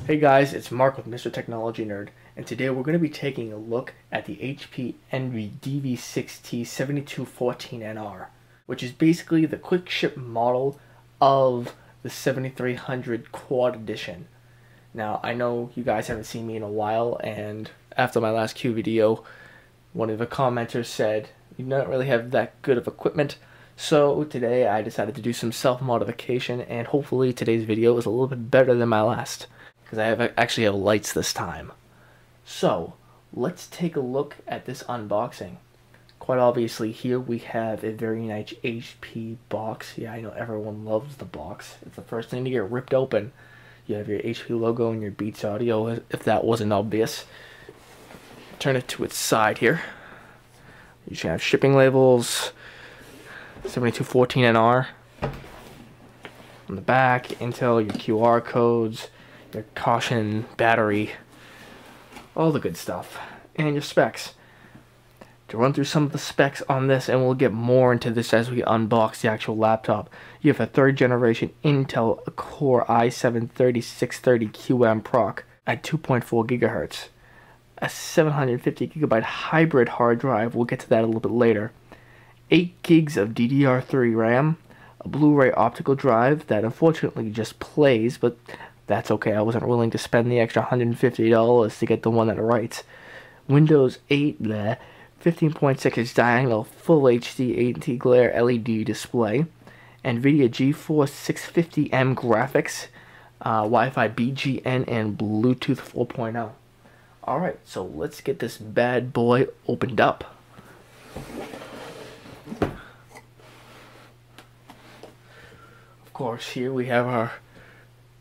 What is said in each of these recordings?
Hey guys, it's Mark with Mr. Technology Nerd, and today we're going to be taking a look at the HP Envy DV6T 7214NR, which is basically the quick ship model of the 7300 Quad Edition. Now, I know you guys haven't seen me in a while, and after my last Q video, one of the commenters said you don't really have that good of equipment, so today I decided to do some self-modification, and hopefully today's video is a little bit better than my last, because I actually have lights this time. So, let's take a look at this unboxing. Quite obviously here we have a very nice HP box. Yeah, I know everyone loves the box. It's the first thing to get ripped open. You have your HP logo and your Beats audio, if that wasn't obvious. Turn it to its side here. You should have shipping labels, 7214NR. On the back, Intel, your QR codes, your caution, battery, all the good stuff, and your specs. To run through some of the specs on this, and we'll get more into this as we unbox the actual laptop. You have a 3rd generation Intel Core i7-3630QM proc at 2.4 GHz, a 750 GB hybrid hard drive, we'll get to that a little bit later, 8 gigs of DDR3 RAM, a Blu-ray optical drive that unfortunately just plays, but that's okay. I wasn't willing to spend the extra $150 to get the one that writes. Windows 8, 15.6 inch diagonal Full HD 80 glare LED display, NVIDIA GeForce 650M graphics, Wi-Fi BGN, and Bluetooth 4.0. Alright, so let's get this bad boy opened up. Of course, here we have our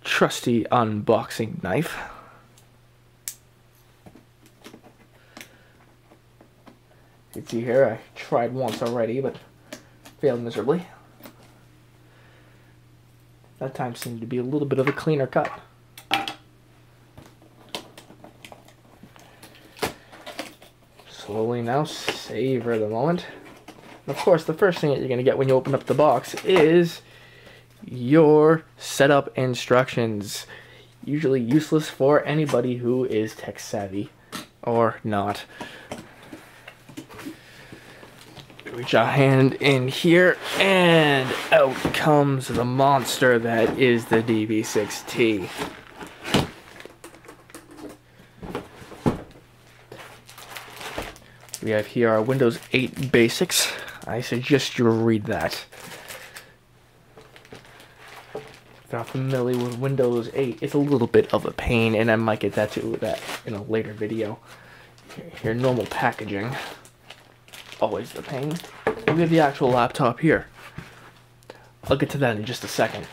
trusty unboxing knife. You can see here, I tried once already, but failed miserably. That time seemed to be a little bit of a cleaner cut. Slowly now, savor the moment. And of course, the first thing that you're going to get when you open up the box is your setup instructions. Usually useless for anybody who is tech savvy or not. Reach our hand in here and out comes the monster that is the DV6T. We have here our Windows 8 basics. I suggest you read that. If you're not familiar with Windows 8, it's a little bit of a pain, and I might get that to that in a later video. Your normal packaging, always the pain. We have the actual laptop here. I'll get to that in just a second.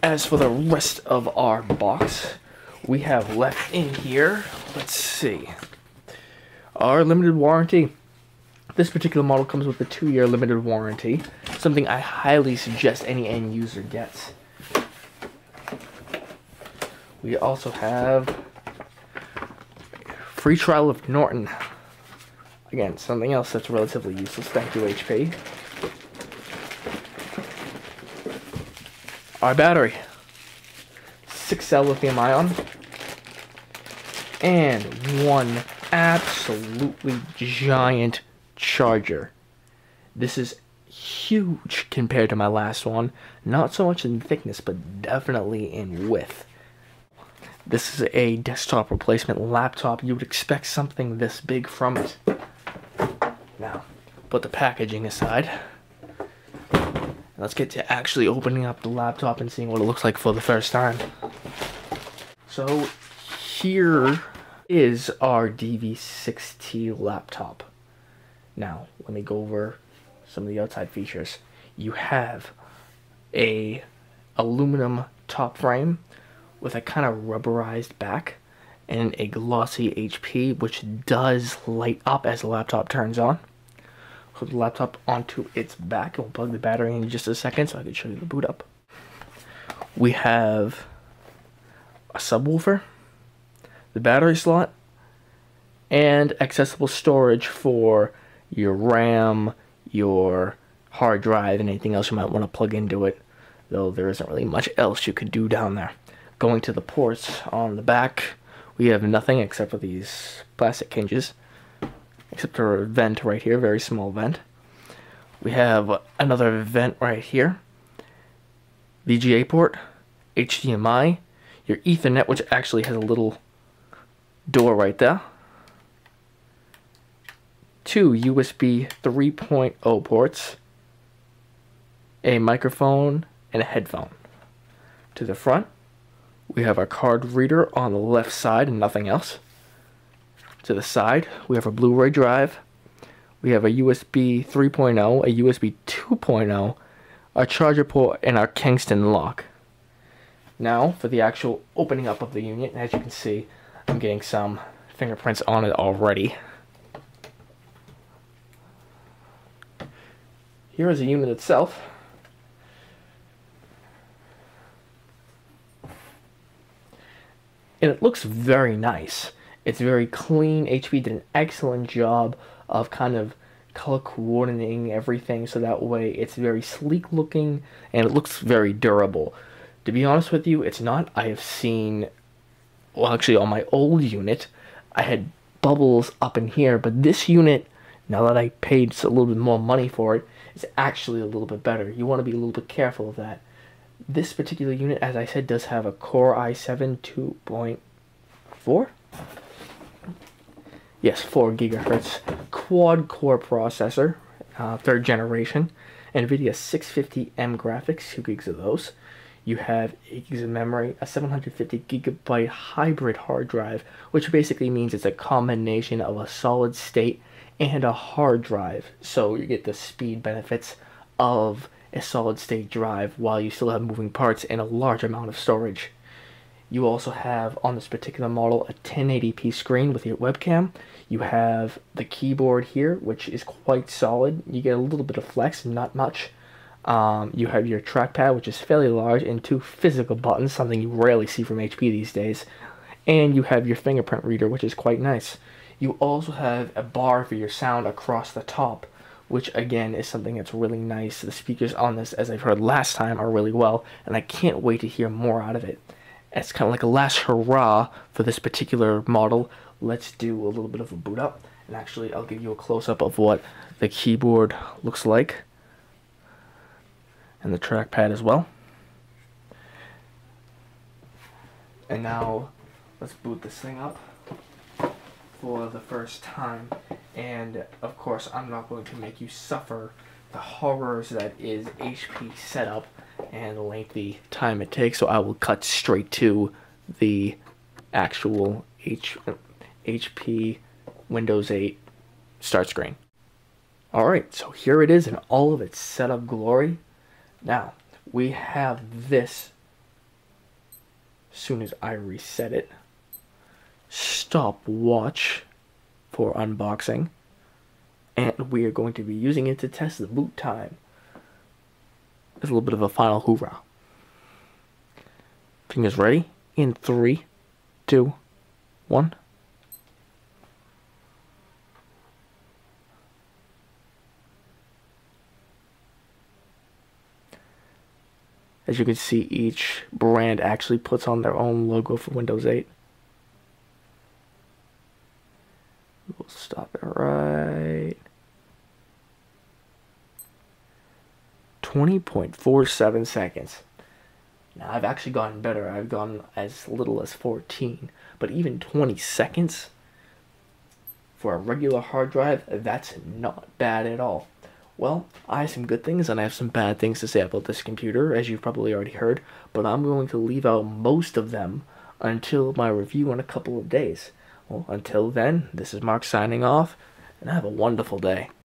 As for the rest of our box, we have left in here, let's see, our limited warranty. This particular model comes with a 2-year limited warranty, something I highly suggest any end user gets. We also have free trial of Norton. Again, something else that's relatively useless. Thank you, HP. Our battery, 6-cell lithium ion, and one absolutely giant charger. This is huge compared to my last one. Not so much in thickness, but definitely in width. This is a desktop replacement laptop. You would expect something this big from it. Now, put the packaging aside. Let's get to actually opening up the laptop and seeing what it looks like for the first time. So, here is our DV6T laptop. Now, let me go over some of the outside features. You have a aluminum top frame with a kind of rubberized back and a glossy HP, which does light up as the laptop turns on. Put the laptop onto its back, and we'll plug the battery in just a second so I can show you the boot up. We have a subwoofer, the battery slot, and accessible storage for your RAM, your hard drive, and anything else you might want to plug into it, though there isn't really much else you could do down there. Going to the ports on the back, we have nothing except for these plastic hinges, except for a vent right here, very small vent. We have another vent right here, VGA port, HDMI, your Ethernet, which actually has a little door right there, two USB 3.0 ports, a microphone, and a headphone. To the front, we have our card reader on the left side and nothing else. To the side, we have a Blu-ray drive. We have a USB 3.0, a USB 2.0, a charger port, and our Kingston lock. Now, for the actual opening up of the unit, as you can see, I'm getting some fingerprints on it already. Here is the unit itself. And it looks very nice. It's very clean. HP did an excellent job of kind of color coordinating everything so that way it's very sleek looking and it looks very durable. To be honest with you, it's not. I have seen, well, actually on my old unit, I had bubbles up in here, but this unit, now that I paid a little bit more money for it, is actually a little bit better. You want to be a little bit careful of that. This particular unit, as I said, does have a Core i7 2.4? Yes, 4 gigahertz quad-core processor, third generation. NVIDIA 650M graphics, 2 gigs of those. You have 8 gigs of memory, a 750 gigabyte hybrid hard drive, which basically means it's a combination of a solid state and a hard drive. So you get the speed benefits of a solid state drive while you still have moving parts and a large amount of storage. You also have on this particular model a 1080p screen with your webcam. You have the keyboard here, which is quite solid. You get a little bit of flex, not much. You have your trackpad, which is fairly large, and 2 physical buttons, something you rarely see from HP these days. And you have your fingerprint reader, which is quite nice. You also have a bar for your sound across the top, which again is something that's really nice. The speakers on this, as I've heard last time, are really well, and I can't wait to hear more out of it. It's kind of like a last hurrah for this particular model. Let's do a little bit of a boot up, and actually I'll give you a close-up of what the keyboard looks like, and the trackpad as well. And now let's boot this thing up for the first time. And of course, I'm not going to make you suffer the horrors that is HP setup and the lengthy time it takes, so I will cut straight to the actual HP Windows 8 start screen. Alright, so here it is in all of its setup glory. Now, we have this, as soon as I reset it, stopwatch for unboxing, and we are going to be using it to test the boot time. There's a little bit of a final hoorah. Fingers ready? In 3, 2, 1. As you can see, each brand actually puts on their own logo for Windows 8. We'll stop it right. 20.47 seconds. Now, I've actually gotten better. I've gone as little as 14. But even 20 seconds for a regular hard drive, that's not bad at all. Well, I have some good things and I have some bad things to say about this computer, as you've probably already heard, but I'm going to leave out most of them until my review in a couple of days. Well, until then, this is Mark signing off, and have a wonderful day.